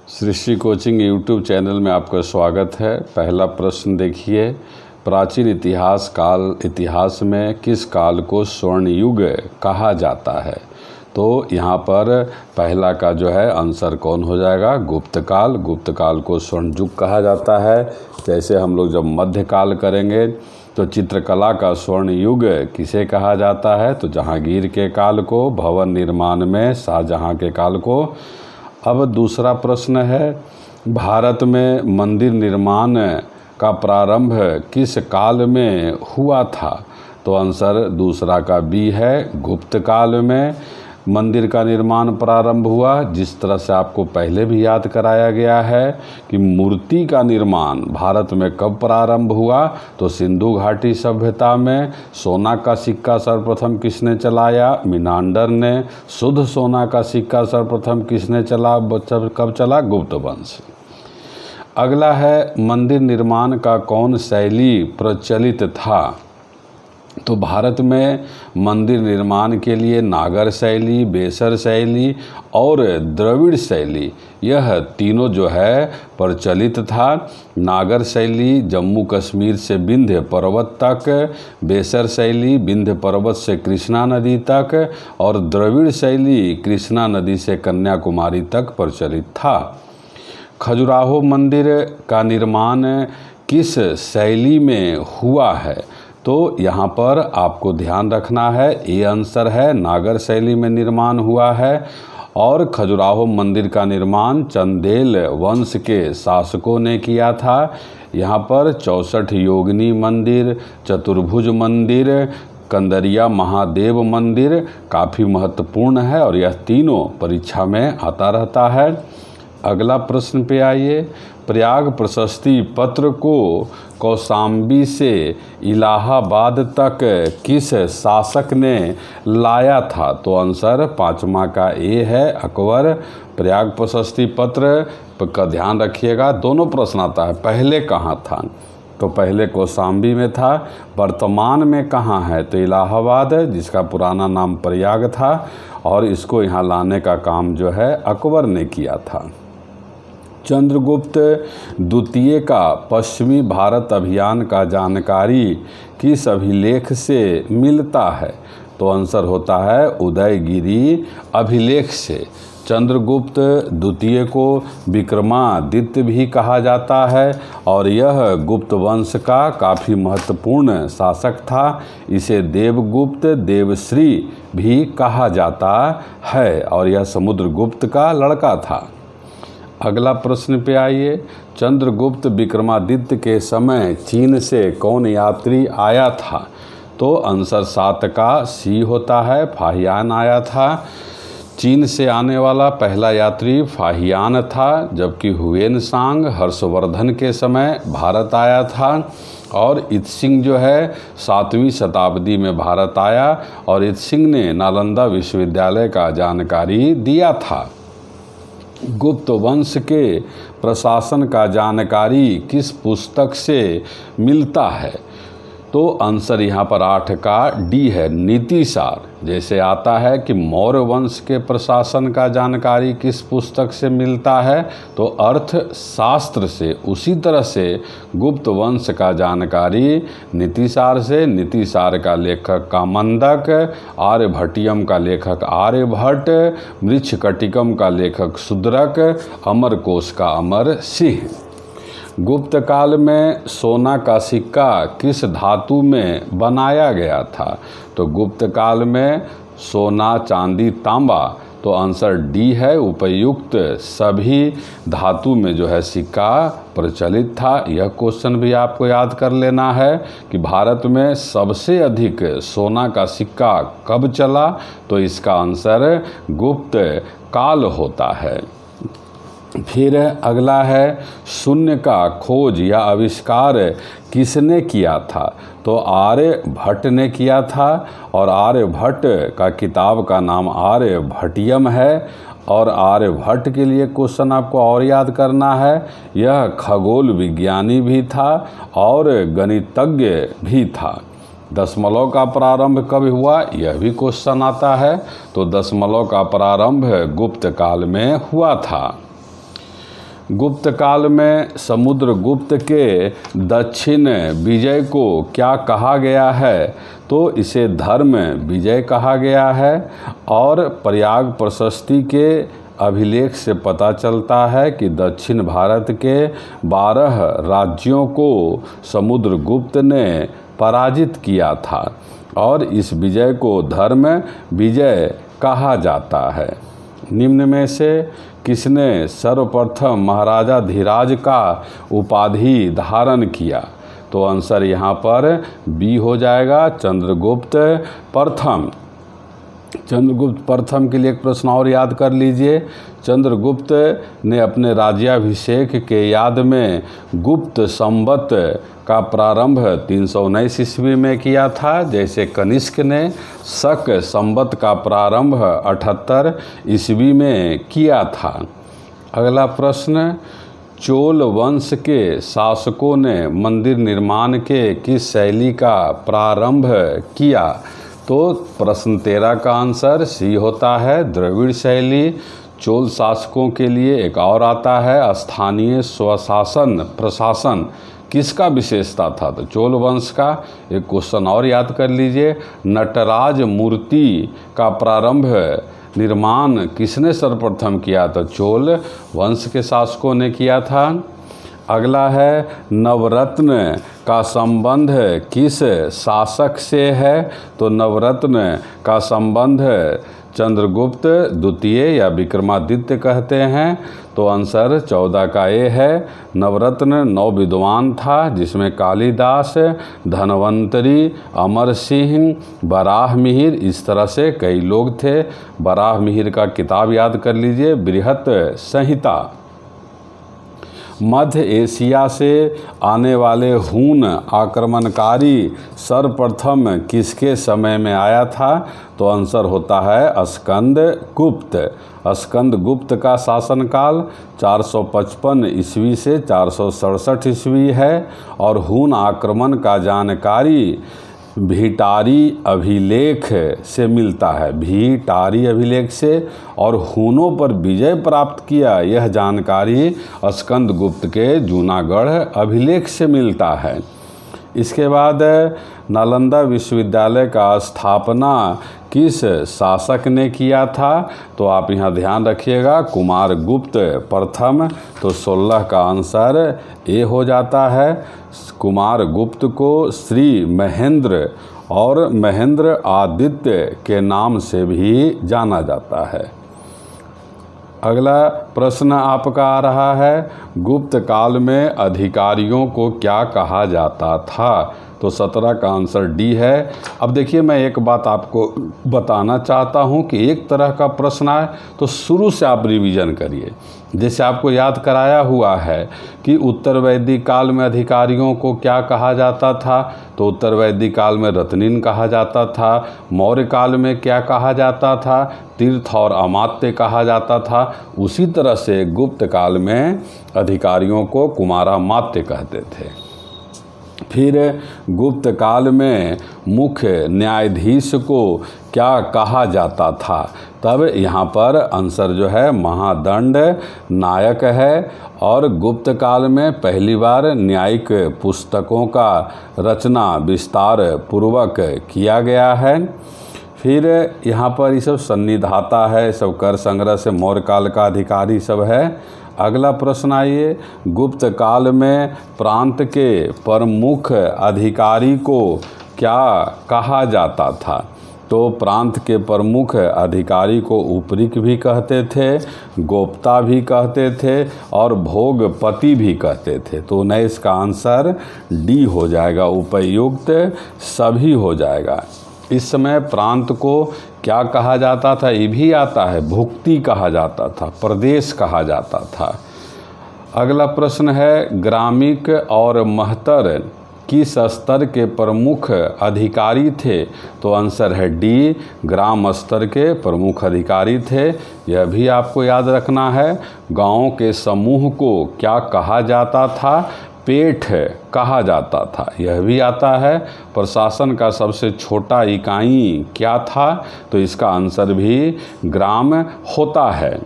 सृष्टि coaching YouTube channel में आपका स्वागत है। पहला प्रश्न देखिए, प्राचीन इतिहास में किस काल को स्वर्ण युग कहा जाता है? तो यहाँ पर पहला का जो है आंसर कौन हो जाएगा? गुप्त काल। गुप्त काल को स्वर्ण युग कहा जाता है। जैसे हम लोग जब मध्यकाल करेंगे तो चित्रकला का स्वर्ण युग किसे कहा जाता है? तो जहांगीर के काल को, भवन निर्माण में शाहजहां के काल को। अब दूसरा प्रश्न है, भारत में मंदिर निर्माण का प्रारंभ किस काल में हुआ था? तो आंसर दूसरा का बी है, गुप्त काल में मंदिर का निर्माण प्रारंभ हुआ। जिस तरह से आपको पहले भी याद कराया गया है कि मूर्ति का निर्माण भारत में कब प्रारंभ हुआ, तो सिंधु घाटी सभ्यता में। सोना का सिक्का सर्वप्रथम किसने चलाया? मिनांडर ने। शुद्ध सोना का सिक्का सर्वप्रथम किसने कब चला? गुप्त वंश। अगला है, मंदिर निर्माण का कौन शैली प्रचलित था? तो भारत में मंदिर निर्माण के लिए नागर शैली, बेसर शैली और द्रविड़ शैली, यह तीनों जो है प्रचलित था। नागर शैली जम्मू कश्मीर से विंध्य पर्वत तक, बेसर शैली विंध्य पर्वत से कृष्णा नदी तक और द्रविड़ शैली कृष्णा नदी से कन्याकुमारी तक प्रचलित था। खजुराहो मंदिर का निर्माण किस शैली में हुआ है? तो यहाँ पर आपको ध्यान रखना है, ये आंसर है नागर शैली में निर्माण हुआ है। और खजुराहो मंदिर का निर्माण चंदेल वंश के शासकों ने किया था। यहाँ पर 64 योगिनी मंदिर, चतुर्भुज मंदिर, कंदरिया महादेव मंदिर काफ़ी महत्वपूर्ण है और यह तीनों परीक्षा में आता रहता है। अगला प्रश्न पे आइए, प्रयाग प्रशस्ति पत्र को कौशाम्बी से इलाहाबाद तक किस शासक ने लाया था? तो आंसर पाँचवा का ए है, अकबर। प्रयाग प्रशस्ति पत्र का ध्यान रखिएगा, दोनों प्रश्न आता है। पहले कहाँ था? तो पहले कौशाम्बी में था। वर्तमान में कहाँ है? तो इलाहाबाद, जिसका पुराना नाम प्रयाग था, और इसको यहाँ लाने का काम जो है अकबर ने किया था। चंद्रगुप्त द्वितीय का पश्चिमी भारत अभियान का जानकारी किस अभिलेख से मिलता है? तो आंसर होता है उदयगिरि अभिलेख से। चंद्रगुप्त द्वितीय को विक्रमादित्य भी कहा जाता है और यह गुप्त वंश का काफ़ी महत्वपूर्ण शासक था। इसे देवगुप्त, देवश्री भी कहा जाता है और यह समुद्रगुप्त का लड़का था। अगला प्रश्न पे आइए, चंद्रगुप्त विक्रमादित्य के समय चीन से कौन यात्री आया था? तो आंसर 7 का सी होता है, फाहियान आया था। चीन से आने वाला पहला यात्री फाहियान था, जबकि हुएनसांग हर्षवर्धन के समय भारत आया था। और इत्सिंग जो है 7वीं शताब्दी में भारत आया और इत्सिंग ने नालंदा विश्वविद्यालय का जानकारी दिया था। गुप्त वंश के प्रशासन का जानकारी किस पुस्तक से मिलता है? तो आंसर यहाँ पर 8 का डी है, नीतिसार। जैसे आता है कि मौर्य वंश के प्रशासन का जानकारी किस पुस्तक से मिलता है? तो अर्थशास्त्र से। उसी तरह से गुप्त वंश का जानकारी नीतिसार से। नीतिसार का लेखक कामंदक, आर्यभट्टियम का लेखक आर्यभट्ट, मृच्छकटिकम का लेखक शूद्रक, अमरकोश का अमर सिंह। गुप्त काल में सोना का सिक्का किस धातु में बनाया गया था? तो गुप्त काल में सोना, चांदी, तांबा, तो आंसर डी है, उपयुक्त सभी धातु में जो है सिक्का प्रचलित था। यह क्वेश्चन भी आपको याद कर लेना है कि भारत में सबसे अधिक सोना का सिक्का कब चला? तो इसका आंसर गुप्त काल होता है। फिर अगला है, शून्य का खोज या आविष्कार किसने किया था? तो आर्यभट्ट ने किया था और आर्यभट्ट का किताब का नाम आर्यभट्टियम है। और आर्यभट्ट के लिए क्वेश्चन आपको और याद करना है, यह खगोल विज्ञानी भी था और गणितज्ञ भी था। दशमलव का प्रारंभ कब हुआ? यह भी क्वेश्चन आता है। तो दशमलव का प्रारंभ गुप्त काल में हुआ था। गुप्त काल में समुद्रगुप्त के दक्षिण विजय को क्या कहा गया है? तो इसे धर्म विजय कहा गया है। और प्रयाग प्रशस्ति के अभिलेख से पता चलता है कि दक्षिण भारत के 12 राज्यों को समुद्रगुप्त ने पराजित किया था और इस विजय को धर्म विजय कहा जाता है। निम्न में से किसने सर्वप्रथम महाराजा धीराज का उपाधि धारण किया? तो आंसर यहाँ पर बी हो जाएगा, चंद्रगुप्त प्रथम। चंद्रगुप्त प्रथम के लिए एक प्रश्न और याद कर लीजिए। चंद्रगुप्त ने अपने राज्याभिषेक के याद में गुप्त संवत का प्रारंभ 319 ईस्वी में किया था, जैसे कनिष्क ने शक संवत का प्रारंभ 78 ईस्वी में किया था। अगला प्रश्न, चोल वंश के शासकों ने मंदिर निर्माण के किस शैली का प्रारंभ किया? तो प्रश्न 13 का आंसर सी होता है, द्रविड़ शैली। चोल शासकों के लिए एक और आता है, स्थानीय स्वशासन प्रशासन किसका विशेषता था? तो चोल वंश का। एक क्वेश्चन और याद कर लीजिए, नटराज मूर्ति का प्रारंभ निर्माण किसने सर्वप्रथम किया? तो चोल वंश के शासकों ने किया था। अगला है, नवरत्न का संबंध किस शासक से है? तो नवरत्न का संबंध चंद्रगुप्त द्वितीय या विक्रमादित्य कहते हैं। तो आंसर 14 का ए है। नवरत्न 9 विद्वान था, जिसमें कालिदास, धनवंतरी, अमर सिंह, बराहमिहिर, इस तरह से कई लोग थे। बराहमिहिर का किताब याद कर लीजिए, बृहत संहिता। मध्य एशिया से आने वाले हून आक्रमणकारी सर्वप्रथम किसके समय में आया था? तो आंसर होता है स्कंदगुप्त। स्कंदगुप्त का शासनकाल 455 ईस्वी से 467 ईस्वी है और हून आक्रमण का जानकारी भीटारी अभिलेख से मिलता है, भीटारी अभिलेख से। और हूनों पर विजय प्राप्त किया, यह जानकारी स्कंदगुप्त के जूनागढ़ अभिलेख से मिलता है। इसके बाद नालंदा विश्वविद्यालय का स्थापना किस शासक ने किया था? तो आप यहाँ ध्यान रखिएगा, कुमारगुप्त प्रथम। तो 16 का आंसर ए हो जाता है। कुमारगुप्त को श्री महेंद्र और महेंद्र आदित्य के नाम से भी जाना जाता है। अगला प्रश्न आपका आ रहा है, गुप्त काल में अधिकारियों को क्या कहा जाता था? तो 17 का आंसर डी है। अब देखिए, मैं एक बात आपको बताना चाहता हूं कि एक तरह का प्रश्न आए तो शुरू से आप रिवीजन करिए। जैसे आपको याद कराया हुआ है कि उत्तर वैदिक काल में अधिकारियों को क्या कहा जाता था? तो उत्तर वैदिक काल में रत्निन कहा जाता था। मौर्य काल में क्या कहा जाता था? तीर्थ और अमात्य कहा जाता था। उसी तरह से गुप्त काल में अधिकारियों को कुमारामात्य कहते थे। फिर गुप्त काल में मुख्य न्यायाधीश को क्या कहा जाता था? तब यहाँ पर आंसर जो है महादंड नायक है। और गुप्त काल में पहली बार न्यायिक पुस्तकों का रचना विस्तार पूर्वक किया गया है। फिर यहाँ पर ये सब सन्निधाता है, सब कर संग्रह से मौर्य काल का अधिकारी सब है। अगला प्रश्न आइए, गुप्त काल में प्रांत के प्रमुख अधिकारी को क्या कहा जाता था? तो प्रांत के प्रमुख अधिकारी को उपरीक भी कहते थे, गोप्ता भी कहते थे और भोगपति भी कहते थे। तो 19 का आंसर डी हो जाएगा, उपयुक्त सभी हो जाएगा। इस समय प्रांत को क्या कहा जाता था? ये भी आता है, भुक्ति कहा जाता था, प्रदेश कहा जाता था। अगला प्रश्न है, ग्रामिक और महतर किस स्तर के प्रमुख अधिकारी थे? तो आंसर है डी, ग्राम स्तर के प्रमुख अधिकारी थे। यह भी आपको याद रखना है। गाँव के समूह को क्या कहा जाता था? पेठ कहा जाता था। यह भी आता है। प्रशासन का सबसे छोटा इकाई क्या था? तो इसका आंसर भी ग्राम होता है।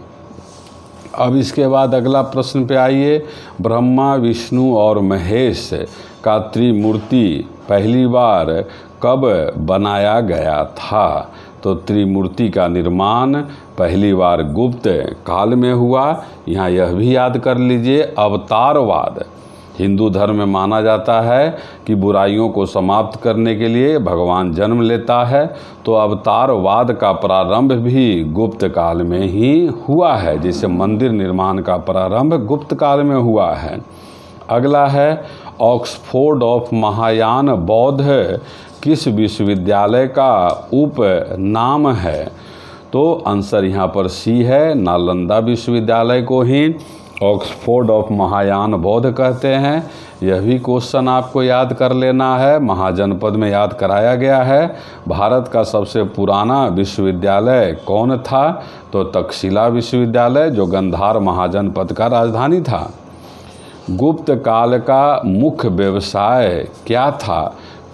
अब इसके बाद अगला प्रश्न पे आइए। ब्रह्मा, विष्णु और महेश का त्रिमूर्ति पहली बार कब बनाया गया था? तो त्रिमूर्ति का निर्माण पहली बार गुप्त काल में हुआ। यहाँ यह भी याद कर लीजिए, अवतारवाद हिंदू धर्म में माना जाता है कि बुराइयों को समाप्त करने के लिए भगवान जन्म लेता है, तो अवतारवाद का प्रारंभ भी गुप्त काल में ही हुआ है। जैसे मंदिर निर्माण का प्रारंभ गुप्त काल में हुआ है। अगला है, ऑक्सफोर्ड ऑफ महायान बौद्ध किस विश्वविद्यालय का उप नाम है? तो आंसर यहाँ पर सी है, नालंदा विश्वविद्यालय को ही ऑक्सफोर्ड ऑफ महायान बौद्ध कहते हैं। यह भी क्वेश्चन आपको याद कर लेना है, महाजनपद में याद कराया गया है। भारत का सबसे पुराना विश्वविद्यालय कौन था? तो तक्षशिला विश्वविद्यालय, जो गांधार महाजनपद का राजधानी था। गुप्त काल का मुख्य व्यवसाय क्या था?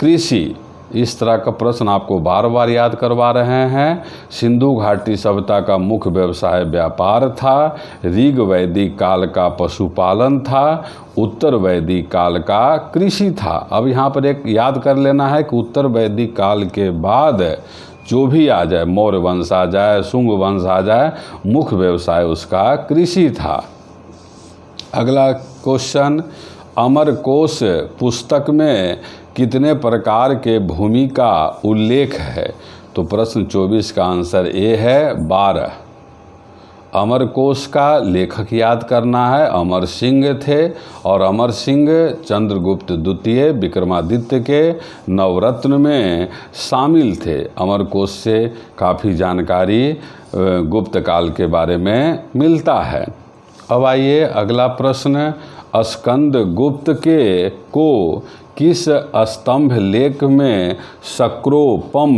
कृषि। इस तरह का प्रश्न आपको बार बार याद करवा रहे हैं। सिंधु घाटी सभ्यता का मुख्य व्यवसाय व्यापार था। ऋग वैदिक काल का पशुपालन था। उत्तर वैदिक काल का कृषि था। अब यहाँ पर एक याद कर लेना है कि उत्तर वैदिक काल के बाद जो भी आ जाए, मौर्य वंश आ जाए, शुंग वंश आ जाए, मुख्य व्यवसाय उसका कृषि था। अगला क्वेश्चन, अमरकोश पुस्तक में कितने प्रकार के भूमि का उल्लेख है? तो प्रश्न 24 का आंसर ए है, 12। अमरकोश का लेखक याद करना है, अमर सिंह थे, और अमर सिंह चंद्रगुप्त द्वितीय विक्रमादित्य के नवरत्न में शामिल थे। अमरकोश से काफ़ी जानकारी गुप्त काल के बारे में मिलता है। अब आइए अगला प्रश्न, स्कंद गुप्त को किस स्तंभ लेख में शक्रोपम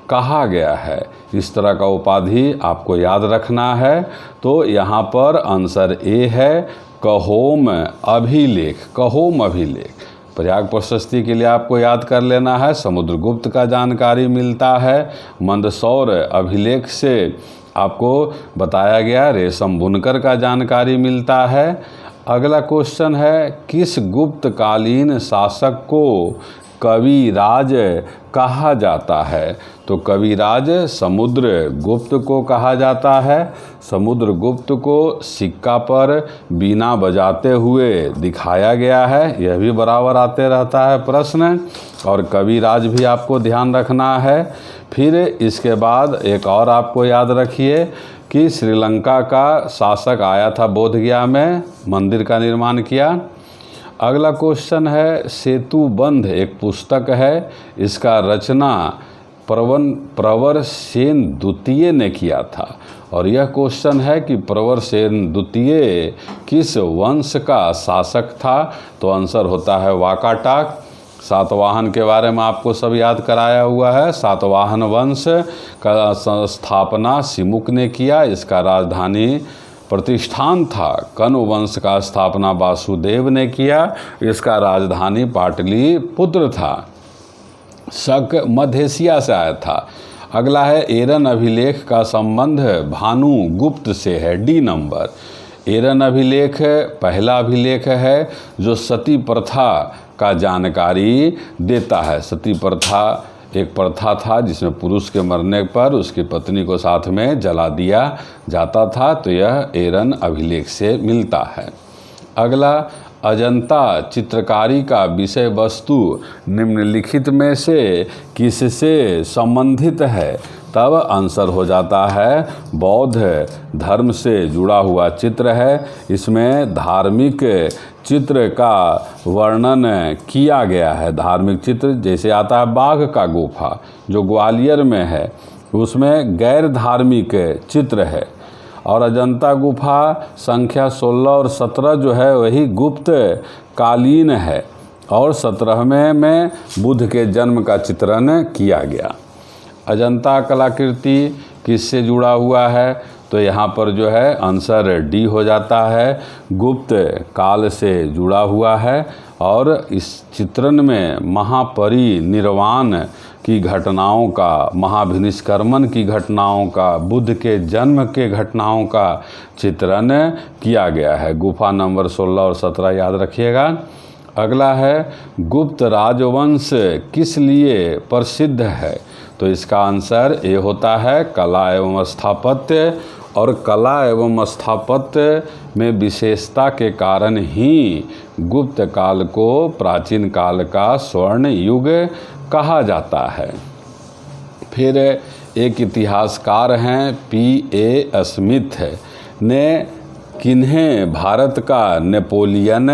कहा गया है? इस तरह का उपाधि आपको याद रखना है। तो यहाँ पर आंसर ए है, कहोम अभिलेख। कहोम अभिलेख प्रयाग प्रशस्ति के लिए आपको याद कर लेना है। समुद्रगुप्त का जानकारी मिलता है। मंदसौर अभिलेख से आपको बताया गया रेशम बुनकर का जानकारी मिलता है। अगला क्वेश्चन है, किस गुप्तकालीन शासक को कविराज कहा जाता है? तो कविराज समुद्रगुप्त को कहा जाता है। समुद्रगुप्त को सिक्का पर बीना बजाते हुए दिखाया गया है। यह भी बराबर आते रहता है प्रश्न, और कविराज भी आपको ध्यान रखना है। फिर इसके बाद एक और आपको याद रखिए कि श्रीलंका का शासक आया था बोधगया में, मंदिर का निर्माण किया। अगला क्वेश्चन है, सेतुबंध एक पुस्तक है, इसका रचना प्रवर सेन द्वितीय ने किया था। और यह क्वेश्चन है कि प्रवर सेन द्वितीय किस वंश का शासक था? तो आंसर होता है वाकाटाक। सातवाहन के बारे में आपको सब याद कराया हुआ है। सातवाहन वंश का स्थापना सिमुक ने किया, इसका राजधानी प्रतिष्ठान था। कनु वंश का स्थापना वासुदेव ने किया, इसका राजधानी पाटलिपुत्र था। शक मध्य एशिया से आया था। अगला है, एरन अभिलेख का संबंध भानुगुप्त से है, डी नंबर। एरन अभिलेख पहला अभिलेख है जो सती प्रथा का जानकारी देता है। सती प्रथा एक प्रथा था जिसमें पुरुष के मरने पर उसकी पत्नी को साथ में जला दिया जाता था, तो यह एरन अभिलेख से मिलता है। अगला, अजंता चित्रकारी का विषय वस्तु निम्नलिखित में से किससे संबंधित है? तब आंसर हो जाता है बौद्ध धर्म से जुड़ा हुआ चित्र है। इसमें धार्मिक चित्र का वर्णन किया गया है। धार्मिक चित्र जैसे आता है बाघ का गुफा जो ग्वालियर में है, उसमें गैर धार्मिक चित्र है। और अजंता गुफा संख्या 16 और 17 जो है वही गुप्त कालीन है, और 17वें में बुद्ध के जन्म का चित्रण किया गया। अजंता कलाकृति किससे जुड़ा हुआ है? तो यहाँ पर जो है आंसर डी हो जाता है, गुप्त काल से जुड़ा हुआ है। और इस चित्रण में महापरिनिर्वाण की घटनाओं का, महाभिनिष्क्रमण की घटनाओं का, बुद्ध के जन्म के घटनाओं का चित्रण किया गया है। गुफा नंबर 16 और 17 याद रखिएगा। अगला है, गुप्त राजवंश किस लिए प्रसिद्ध है? तो इसका आंसर ए होता है कला एवं स्थापत्य, और कला एवं स्थापत्य में विशेषता के कारण ही गुप्त काल को प्राचीन काल का स्वर्ण युग कहा जाता है। फिर एक इतिहासकार हैं P.A. स्मिथ ने किन्हें भारत का नेपोलियन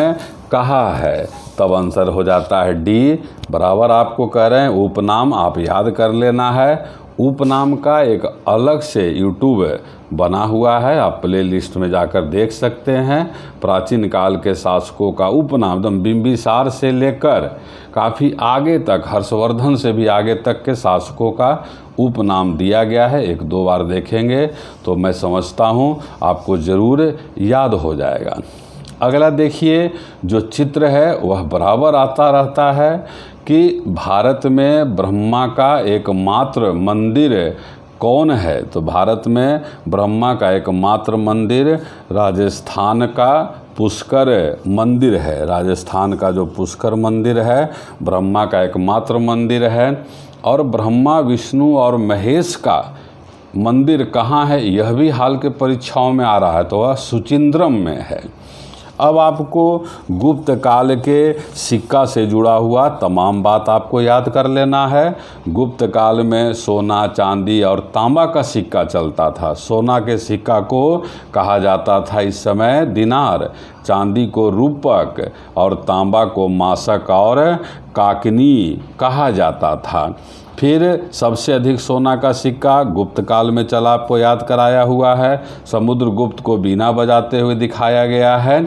कहा है? तब आंसर हो जाता है डी। बराबर आपको कह रहे हैं उपनाम आप याद कर लेना है। उपनाम का एक अलग से यूट्यूब बना हुआ है, आप प्ले लिस्ट में जाकर देख सकते हैं। प्राचीन काल के शासकों का उपनाम एकदम बिंबिसार से लेकर काफ़ी आगे तक, हर्षवर्धन से भी आगे तक के शासकों का उपनाम दिया गया है। एक दो बार देखेंगे तो मैं समझता हूँ आपको ज़रूर याद हो जाएगा। अगला देखिए, जो चित्र है वह बराबर आता रहता है कि भारत में ब्रह्मा का एकमात्र मंदिर कौन है? तो भारत में ब्रह्मा का एकमात्र मंदिर राजस्थान का पुष्कर मंदिर है। राजस्थान का जो पुष्कर मंदिर है ब्रह्मा का एकमात्र मंदिर है। और ब्रह्मा, विष्णु और महेश का मंदिर कहाँ है? यह भी हाल के परीक्षाओं में आ रहा है, तो वह सुचिंद्रम में है। अब आपको गुप्त काल के सिक्का से जुड़ा हुआ तमाम बात आपको याद कर लेना है। गुप्त काल में सोना, चांदी और तांबा का सिक्का चलता था। सोना के सिक्का को कहा जाता था इस समय दिनार, चांदी को रूपक और तांबा को मासक और काकनी कहा जाता था। फिर सबसे अधिक सोना का सिक्का गुप्त काल में चला, आपको याद कराया हुआ है। समुद्रगुप्त को बीना बजाते हुए दिखाया गया है।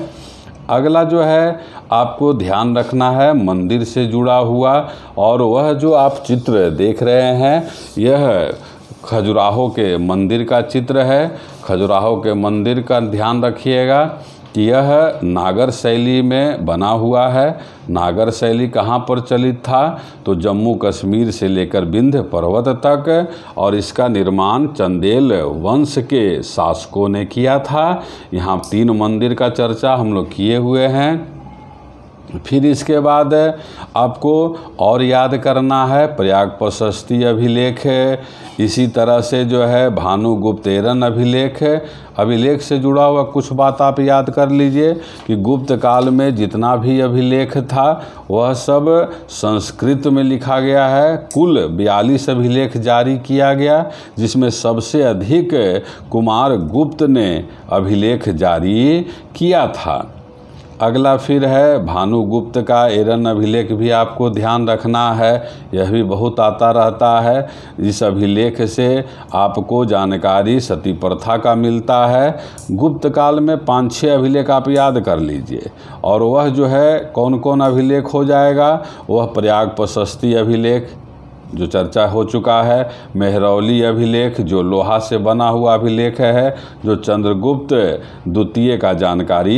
अगला जो है आपको ध्यान रखना है मंदिर से जुड़ा हुआ, और वह जो आप चित्र देख रहे हैं यह खजुराहो के मंदिर का चित्र है। खजुराहो के मंदिर का ध्यान रखिएगा कि यह नागर शैली में बना हुआ है। नागर शैली कहाँ पर चलित था? तो जम्मू कश्मीर से लेकर विंध्य पर्वत तक, और इसका निर्माण चंदेल वंश के शासकों ने किया था। यहाँ 3 मंदिर का चर्चा हम लोग किए हुए हैं। फिर इसके बाद आपको और याद करना है प्रयाग प्रशस्ति अभिलेख है। इसी तरह से जो है भानुगुप्तेरन अभिलेख से जुड़ा हुआ कुछ बात आप याद कर लीजिए कि गुप्त काल में जितना भी अभिलेख था वह सब संस्कृत में लिखा गया है। कुल 42 अभिलेख जारी किया गया, जिसमें सबसे अधिक कुमार गुप्त ने अभिलेख जारी किया था। अगला फिर है भानुगुप्त का एरन अभिलेख भी आपको ध्यान रखना है, यह भी बहुत आता रहता है। इस अभिलेख से आपको जानकारी सती प्रथा का मिलता है। गुप्त काल में 5-6 अभिलेख आप याद कर लीजिए, और वह जो है कौन कौन अभिलेख हो जाएगा? वह प्रयाग प्रशस्ति अभिलेख जो चर्चा हो चुका है, मेहरौली अभिलेख जो लोहा से बना हुआ अभिलेख है, जो चंद्रगुप्त द्वितीय का जानकारी